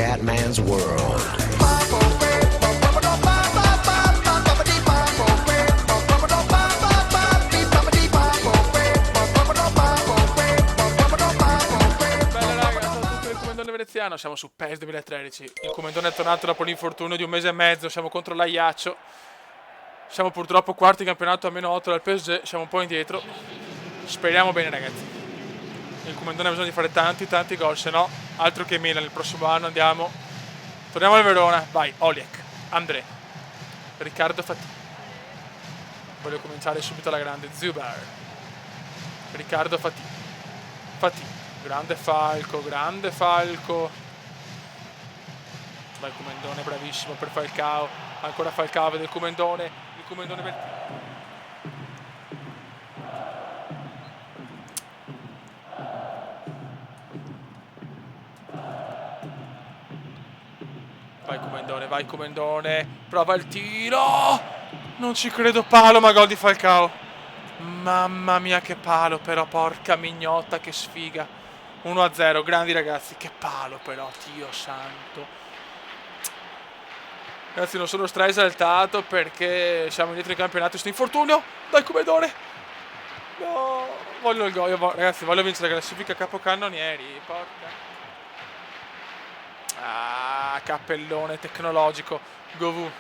Scatman's World. Veneziano, siamo su PES 2013. Il Commendone è tornato dopo l'infortunio di un mese e mezzo. Siamo contro l'Ajaccio. Siamo purtroppo quarti in campionato a -8 dal PSG. Siamo un po' indietro. Speriamo bene, ragazzi. Il Commendone ha bisogno di fare tanti gol, se no altro che Milan. Il prossimo anno andiamo. Torniamo al Verona. Vai, Oliek, André, Riccardo Fati. Voglio cominciare subito alla grande. Zubar, Riccardo Fati. Grande Falco. Vai Commendone, bravissimo per Falcao. Ancora Falcao, vede il Commendone per il tiro. Vai Commendone, prova il tiro. Non ci credo, palo, ma gol di Falcao. Mamma mia che palo però, porca mignotta, che sfiga. 1-0, grandi ragazzi, che palo però, Dio santo. Ragazzi, non sono esaltato perché siamo indietro in campionato. Sto infortunio, dai Commendone. No, voglio il gol, ragazzi, voglio vincere la classifica capocannonieri, porca. Ah, cappellone tecnologico. Govù.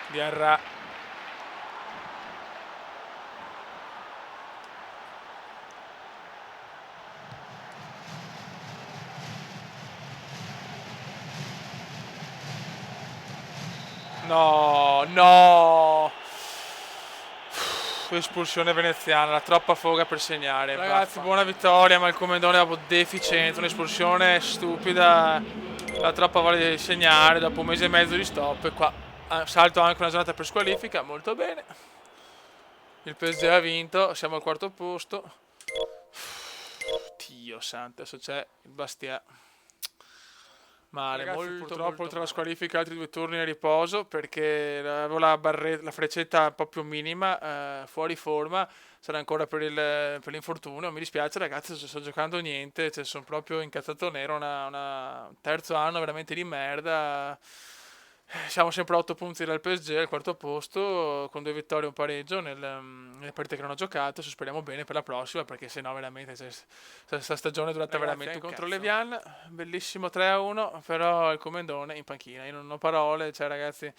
Diarra. No. Espulsione veneziana, la troppa foga per segnare. Ragazzi, buona vittoria, ma il Commendone dopo deficiente, un'espulsione stupida, la troppa voglia di segnare dopo un mese e mezzo di stop. E qua salto anche una giornata per squalifica, molto bene. Il PSG ha vinto, siamo al quarto posto. Dio santo, adesso c'è il Bastia. Male, ragazzi, purtroppo oltre alla squalifica altri 2 turni a riposo perché avevo la freccetta proprio minima, fuori forma, sarà ancora per l'infortunio. Mi dispiace ragazzi, sto giocando niente, cioè, sono proprio incazzato nero, un terzo anno veramente di merda. Siamo sempre a 8 punti dal PSG al quarto posto con 2 vittorie e un pareggio nelle partite che non ho giocato. Speriamo bene per la prossima perché sennò veramente questa stagione è durata veramente contro l'Evian. Bellissimo 3-1, però il Commendone in panchina. Io non ho parole, cioè ragazzi,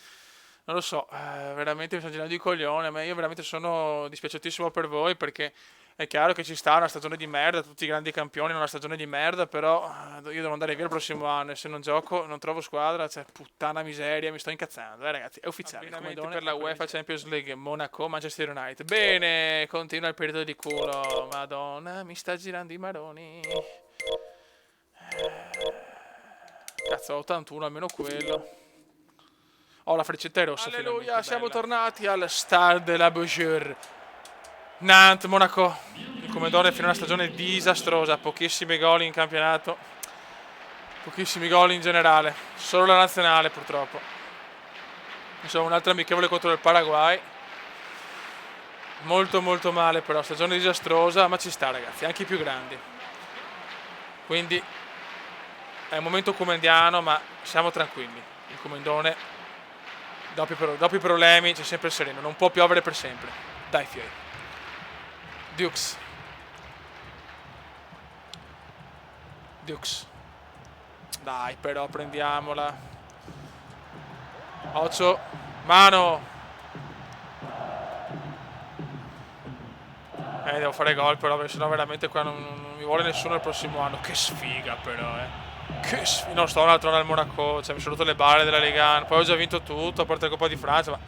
non lo so, veramente mi sto girando di coglione, ma io veramente sono dispiaciutissimo per voi perché è chiaro che ci sta una stagione di merda, tutti i grandi campioni hanno una stagione di merda, però io devo andare via il prossimo anno e se non gioco non trovo squadra, cioè puttana miseria, mi sto incazzando, ragazzi, è ufficiale. Abbinamenti per la UEFA Champions League, Monaco, Manchester United. Bene, continua il periodo di culo, madonna, mi sta girando i maroni. Cazzo, 81, almeno quello. Oh, la freccetta è rossa. Alleluia, siamo tornati al Stade de la Beaujour. Nantes, Monaco. Il Commendone fino a una stagione disastrosa, pochissimi gol in campionato, pochissimi gol in generale, solo la nazionale purtroppo. Insomma, un'altra amichevole contro il Paraguay. Molto male però, stagione disastrosa, ma ci sta ragazzi, anche i più grandi. Quindi è un momento comendiano, ma siamo tranquilli. Il Commendone, dopo i problemi, c'è sempre il sereno, non può piovere per sempre. Dai fioi. Dux. Dai però, prendiamola. Occhio. Mano. Devo fare gol però, perché sennò veramente qua non mi vuole nessuno il prossimo anno. Che sfiga però, Che sfiga. No, sto un altro anno al Monaco, cioè mi sono rotto le balle della Liga 1. Poi ho già vinto tutto, a parte la Coppa di Francia, ma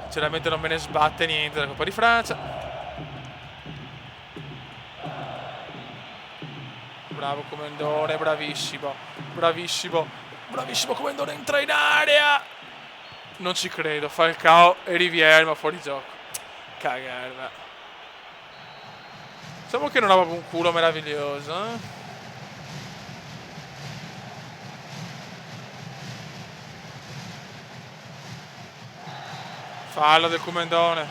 sinceramente non me ne sbatte niente della Coppa di Francia. Bravo Commendone, bravissimo Commendone, entra in area. Non ci credo, Falcao e Rivière, ma fuori gioco. Cagarda. Diciamo che non ha proprio un culo meraviglioso, Fallo del Commendone.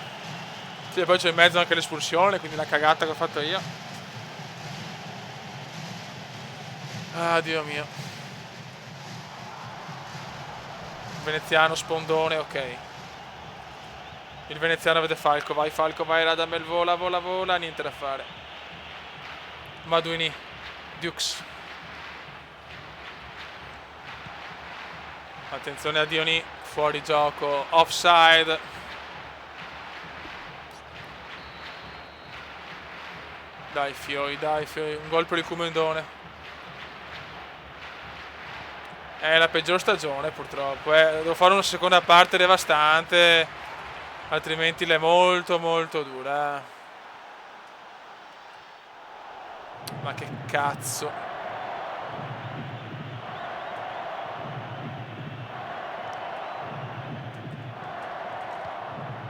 Sì, e poi c'è in mezzo anche l'espulsione, quindi la cagata che ho fatto io. Ah, Dio mio. Veneziano, spondone, ok. Il veneziano vede Falco, vai Radamel, vola, vola, vola, niente da fare. Maduini, Dukes. Attenzione a Dioni, fuori gioco, offside. Dai Fioi, un gol per il Comendone. È la peggior stagione purtroppo, devo fare una seconda parte devastante, altrimenti l'è molto molto dura. Ma che cazzo.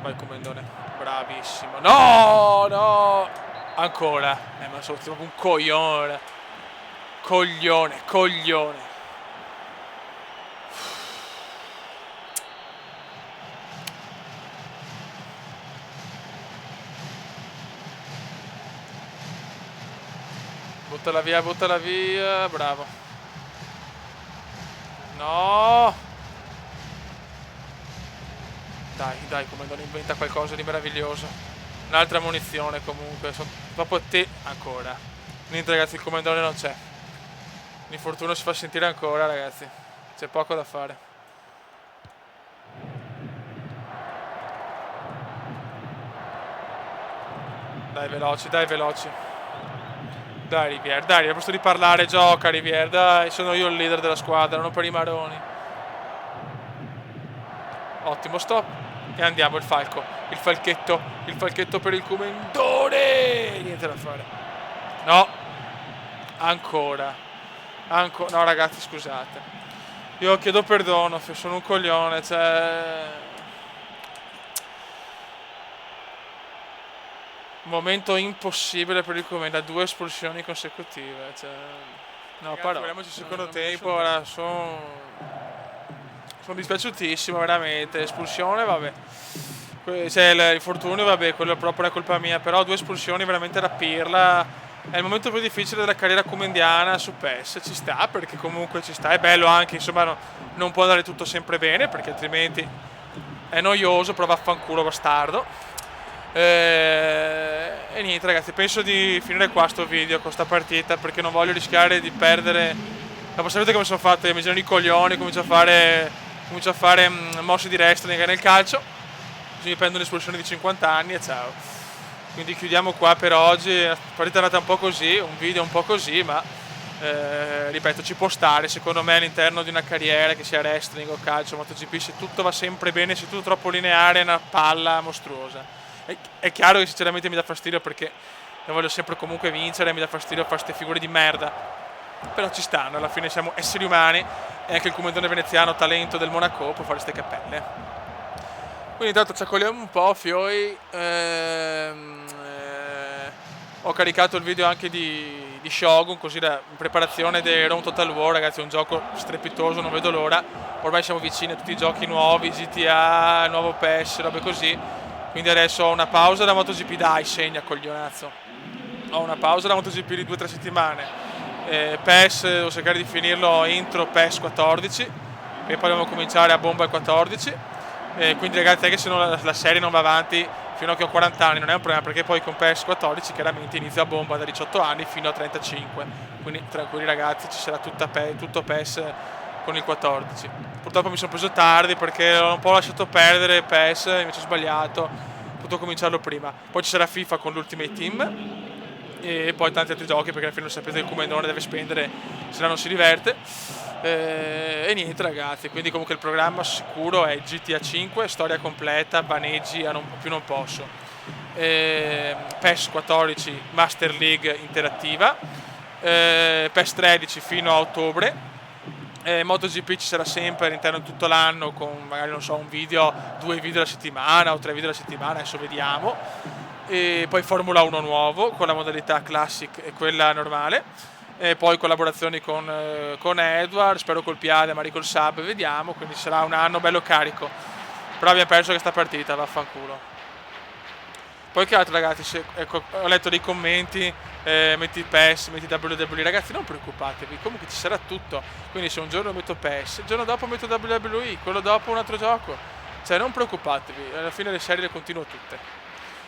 Vai Comendone, bravissimo. No, no, ancora. Ma sono proprio un coglione. Coglione. Buttala via, bravo. No! Dai, Comendone inventa qualcosa di meraviglioso. Un'altra munizione comunque, dopo te ancora. Niente ragazzi, il Comendone non c'è. L'infortunio si fa sentire ancora ragazzi. C'è poco da fare. Dai veloci. Dai Rivière, dai, al posto di parlare gioca Rivière, dai, sono io il leader della squadra, non per i maroni. Ottimo stop. E andiamo, il falchetto per il Comendone. Niente da fare. No. Ancora. No ragazzi, scusate. Io chiedo perdono, sono un coglione, cioè... Momento impossibile per il Comendone, 2 espulsioni consecutive, cioè... No, parliamoci secondo tempo, ora sono dispiaciutissimo veramente, espulsione vabbè, cioè l'infortunio vabbè, quello proprio è colpa mia, però 2 espulsioni veramente da pirla. È il momento più difficile della carriera comendiana su PES, ci sta perché comunque ci sta, è bello anche, insomma non può andare tutto sempre bene perché altrimenti è noioso, però vaffanculo bastardo. E niente ragazzi, penso di finire qua sto video con sta partita perché non voglio rischiare di perdere. Dopo sapete come sono fatto, io mi girano i coglioni, comincio a fare mosse di wrestling nel calcio, così mi prendo un'espulsione di 50 anni e ciao. Quindi chiudiamo qua per oggi, la partita è andata un po' così, un video un po' così, ma ripeto, ci può stare secondo me all'interno di una carriera, che sia wrestling o calcio, MotoGP, se tutto va sempre bene, se tutto è troppo lineare è una palla mostruosa. È chiaro che sinceramente mi dà fastidio perché io voglio sempre comunque vincere, mi dà fastidio fare queste figure di merda, però ci stanno, alla fine siamo esseri umani e anche il Comendone veneziano, talento del Monaco, può fare ste cappelle. Quindi intanto ci accogliamo un po', Fioi. Ho caricato il video anche di Shogun, così in preparazione del Rome Total War, ragazzi, è un gioco strepitoso, non vedo l'ora. Ormai siamo vicini a tutti i giochi nuovi, GTA, nuovo PES, robe così. Quindi adesso ho una pausa da MotoGP, dai, segna coglionazzo. Ho una pausa da MotoGP di 2 o 3 settimane. PES, devo cercare di finirlo entro PES 14, e poi dobbiamo cominciare a bomba il 14. Quindi ragazzi, è che se no la serie non va avanti fino a che ho 40 anni, non è un problema, perché poi con PES 14 chiaramente inizia a bomba da 18 anni fino a 35. Quindi tranquilli ragazzi, ci sarà tutto PES con il 14. Purtroppo mi sono preso tardi perché ho un po' lasciato perdere PES, invece ho sbagliato, ho potuto cominciarlo prima. Poi ci sarà FIFA con l'Ultimate Team e poi tanti altri giochi, perché alla fine lo sapete, il Comendone deve spendere, se no non si diverte. E niente ragazzi, quindi comunque il programma sicuro è GTA 5, storia completa, vaneggi a più non posso. PES 14 Master League interattiva, PES 13 fino a ottobre. MotoGP ci sarà sempre all'interno di tutto l'anno con magari non so, 2 video alla settimana o 3 video alla settimana, adesso vediamo. E poi Formula 1 nuovo con la modalità Classic e quella normale, e poi collaborazioni con Edward, spero col Piade, magari col Sub, vediamo, quindi sarà un anno bello carico. Però abbiamo perso questa partita, vaffanculo. Poi che altro, ragazzi, ecco, ho letto dei commenti, metti PES, metti WWE, ragazzi non preoccupatevi, comunque ci sarà tutto, quindi se un giorno metto PES, il giorno dopo metto WWE, quello dopo un altro gioco, cioè non preoccupatevi, alla fine le serie le continuo tutte.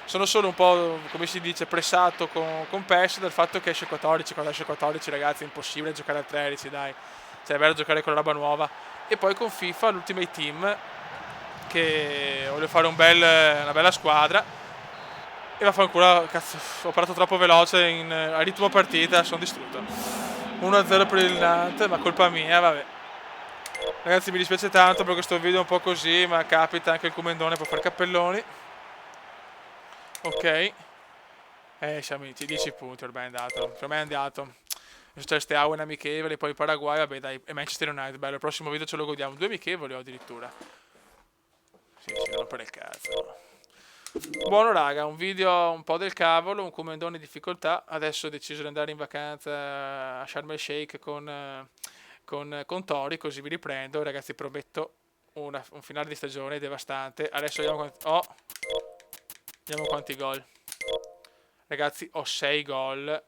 Sono solo un po', come si dice, pressato con PES dal fatto che esce 14, quando esce 14, ragazzi è impossibile giocare al 13, dai, cioè è bello giocare con la roba nuova. E poi con FIFA l'Ultimate Team, che voglio fare una bella squadra, e vaffanculo, cazzo, ho parlato troppo veloce a ritmo partita, sono distrutto. 1-0 per il Nantes, ma colpa mia, vabbè. Ragazzi mi dispiace tanto per questo video un po' così, ma capita, anche il Comendone può fare cappelloni. Ok. Siamo inizi, 10 punti ormai è andato, per me è andato. C'è Steaua in amichevole, poi Paraguay, vabbè dai, e Manchester United, bello, il prossimo video ce lo godiamo. 2 amichevoli o addirittura. Sì, non per il cazzo. Buono raga, un video un po' del cavolo, un Comendone in difficoltà. Adesso ho deciso di andare in vacanza a Sharm el Sheikh con Tori, così vi riprendo. Ragazzi prometto un finale di stagione devastante. Adesso vediamo quanti gol. Ragazzi ho 6 gol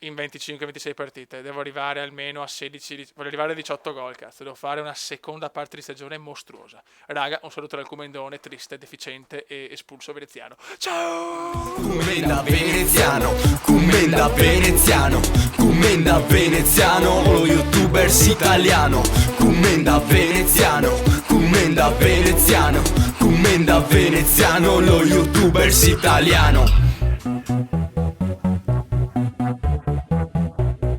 in 25-26 partite, devo arrivare almeno a 16, voglio arrivare a 18 gol, cazzo, devo fare una seconda parte di stagione mostruosa. Raga, un saluto dal Comendone, triste, deficiente e espulso veneziano. Ciao! Commenda veneziano, commenda veneziano, commenda veneziano, lo youtubers italiano, commenda veneziano, commenda veneziano, commenda veneziano, lo youtubers italiano.